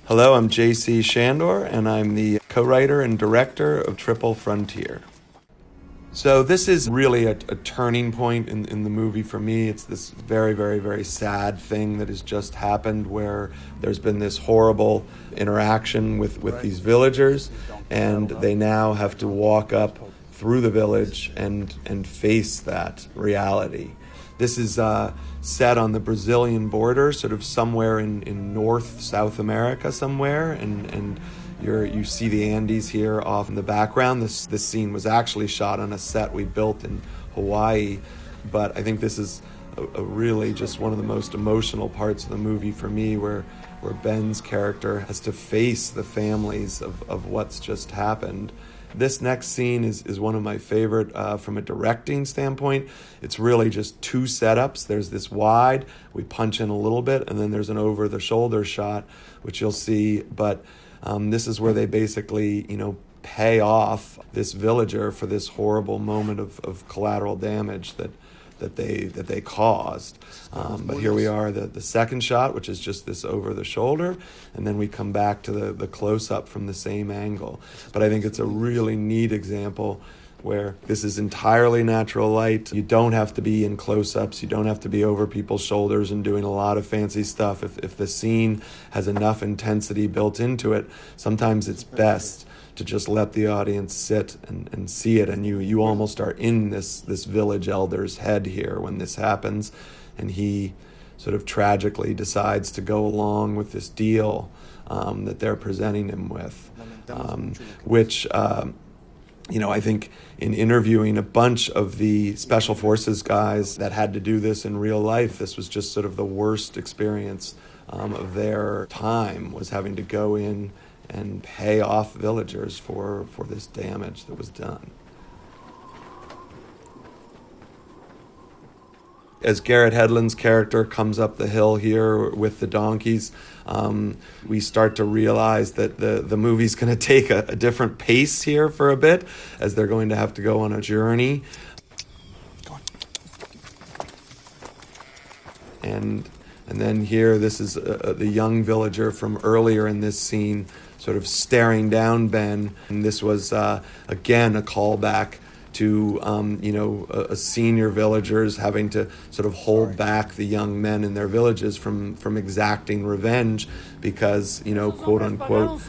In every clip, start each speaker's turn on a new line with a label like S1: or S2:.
S1: Hello, I'm JC Chandor, and I'm the co-writer and director of Triple Frontier. So this is really a turning point in the movie for me. It's this very, very, very sad thing that has just happened where there's been this horrible interaction with these villagers, and they now have to walk up through the village and face that reality. This is set on the Brazilian border, sort of somewhere in North South America somewhere, and you see the Andes here off in the background. This scene was actually shot on a set we built in Hawaii, but I think this is a really just one of the most emotional parts of the movie for me, where Ben's character has to face the families of what's just happened. This next scene is one of my favorite from a directing standpoint. It's really just two setups. There's this wide, we punch in a little bit, and then there's an over-the-shoulder shot, which you'll see. But this is where they basically, pay off this villager for this horrible moment of collateral damage that they caused. But here we are, the second shot, which is just this over the shoulder, and then we come back to the close-up from the same angle. But I think it's a really neat example where this is entirely natural light. You don't have to be in close-ups. You don't have to be over people's shoulders and doing a lot of fancy stuff. If the scene has enough intensity built into it, sometimes it's best to just let the audience sit and see it, and you almost are in this village elder's head here when this happens, and he sort of tragically decides to go along with this deal that they're presenting him with, which I think in interviewing a bunch of the special forces guys that had to do this in real life, this was just sort of the worst experience of their time, was having to go in and pay off villagers for this damage that was done. As Garrett Hedlund's character comes up the hill here with the donkeys, we start to realize that the movie's going to take a different pace here for a bit, as they're going to have to go on a journey. And then here, this is the young villager from earlier in this scene, sort of staring down Ben. And this was, again, a callback to, a senior villagers having to sort of hold back the young men in their villages from exacting revenge because, quote unquote,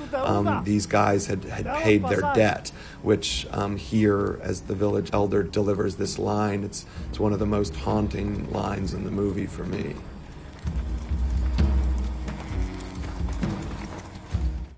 S1: these guys had paid their debt, which here, as the village elder delivers this line, it's one of the most haunting lines in the movie for me.